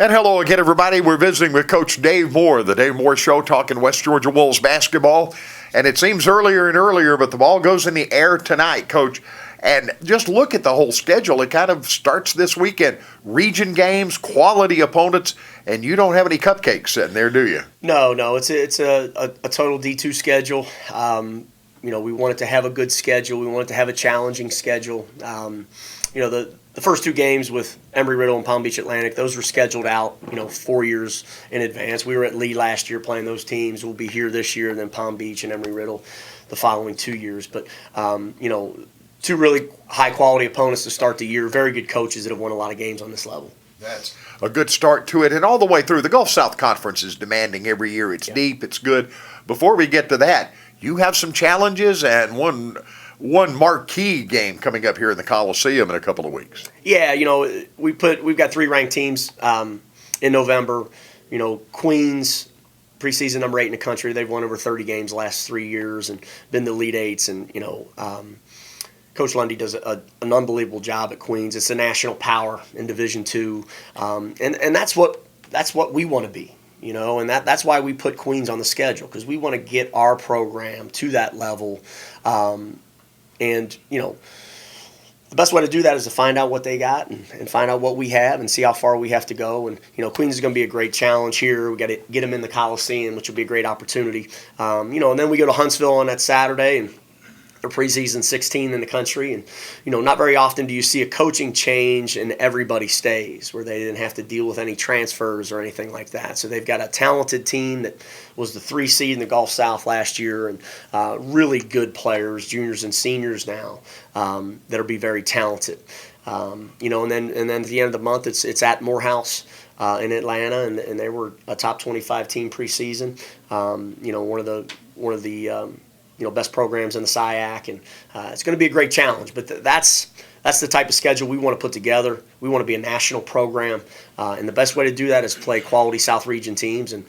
And hello again, everybody. We're visiting with Coach Dave Moore, the Dave Moore Show, talking West Georgia Wolves basketball. And it seems earlier and earlier, but the ball goes in the air tonight, Coach. And just look at the whole schedule. It kind of starts this weekend. Region games, quality opponents, and you don't have any cupcakes sitting there, do you? No. It's a total D2 schedule. We wanted to have a good schedule. We wanted to have a challenging schedule. The first two games with Embry-Riddle and Palm Beach Atlantic, those were scheduled out, 4 years in advance. We were at Lee last year playing those teams. We'll be here this year, and then Palm Beach and Embry-Riddle the following 2 years. But, two really high-quality opponents to start the year, very good coaches that have won a lot of games on this level. That's a good start to it. And all the way through, the Gulf South Conference is demanding every year. It's deep, it's good. Before we get to that, you have some challenges and one marquee game coming up here in the Coliseum in a couple of weeks. Yeah, we've got 3 ranked teams in November. Queens, preseason number 8 in the country. They've won over 30 games the last 3 years and been the Elite Eights. And Coach Lundy does an unbelievable job at Queens. It's a national power in Division II, and that's what we want to be. And that's why we put Queens on the schedule, because we want to get our program to that level. The best way to do that is to find out what they got and find out what we have and see how far we have to go. And, Queens is going to be a great challenge here. We got to get them in the Coliseum, which will be a great opportunity. And then we go to Huntsville on that Saturday, and they're preseason 16 in the country. And, not very often do you see a coaching change and everybody stays, where they didn't have to deal with any transfers or anything like that. So they've got a talented team that was the 3 seed in the Gulf South last year, and really good players, juniors and seniors now, that'll be very talented. And then at the end of the month, it's at Morehouse in Atlanta, and they were a top 25 team preseason. One of the best programs in the SIAC, and it's going to be a great challenge. But that's the type of schedule we want to put together. We want to be a national program, and the best way to do that is play quality South Region teams and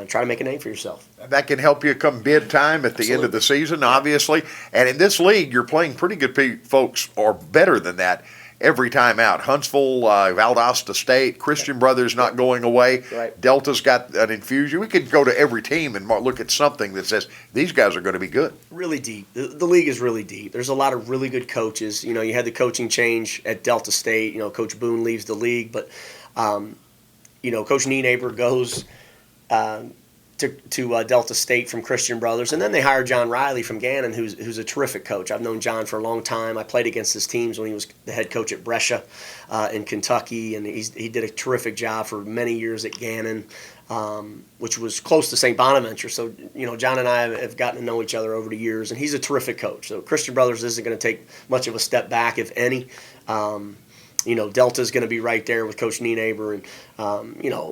try to make a name for yourself. That can help you come bid time at the end of the season, obviously. And in this league, you're playing pretty good folks, or better than that, every time out. Huntsville, Valdosta State, Christian Brothers not going away. Right. Delta's got an infusion. We could go to every team and look at something that says these guys are going to be good. Really deep. The league is really deep. There's a lot of really good coaches. You had the coaching change at Delta State. Coach Boone leaves the league, but Coach Nienaber goes to Delta State from Christian Brothers, and then they hired John Riley from Gannon, who's a terrific coach. I've known John for a long time. I played against his teams when he was the head coach at Brescia in Kentucky, and he did a terrific job for many years at Gannon, which was close to St. Bonaventure. So, John and I have gotten to know each other over the years, and he's a terrific coach. So Christian Brothers isn't going to take much of a step back, if any. Delta's going to be right there with Coach Nienaber, and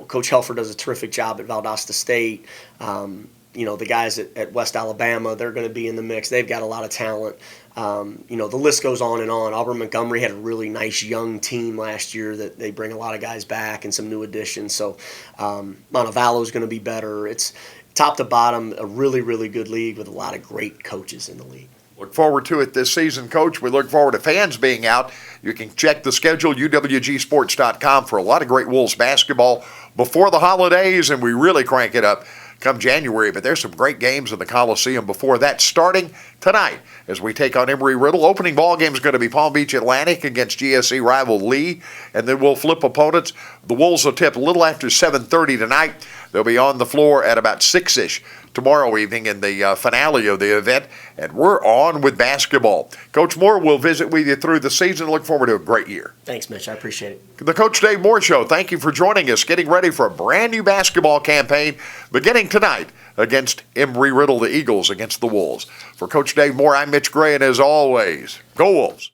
Coach Helfer does a terrific job at Valdosta State. The guys at West Alabama, they're going to be in the mix. They've got a lot of talent. The list goes on and on. Auburn Montgomery had a really nice young team last year that they bring a lot of guys back and some new additions. So Montevallo's going to be better. It's top to bottom a really, really good league with a lot of great coaches in the league. Look forward to it this season, Coach. We look forward to fans being out. You can check the schedule, uwgsports.com, for a lot of great Wolves basketball before the holidays, and we really crank it up come January. But there's some great games in the Coliseum before that, starting tonight as we take on Embry-Riddle. Opening ball game is going to be Palm Beach Atlantic against GSE rival Lee, and then we'll flip opponents. The Wolves will tip a little after 7:30 tonight. They'll be on the floor at about 6-ish tomorrow evening in the finale of the event, and we're on with basketball. Coach Moore will visit with you through the season. Look forward to a great year. Thanks, Mitch. I appreciate it. The Coach Dave Moore Show, thank you for joining us, getting ready for a brand new basketball campaign beginning tonight against Embry-Riddle, the Eagles against the Wolves. For Coach Dave Moore, I'm Mitch Gray, and as always, go Wolves.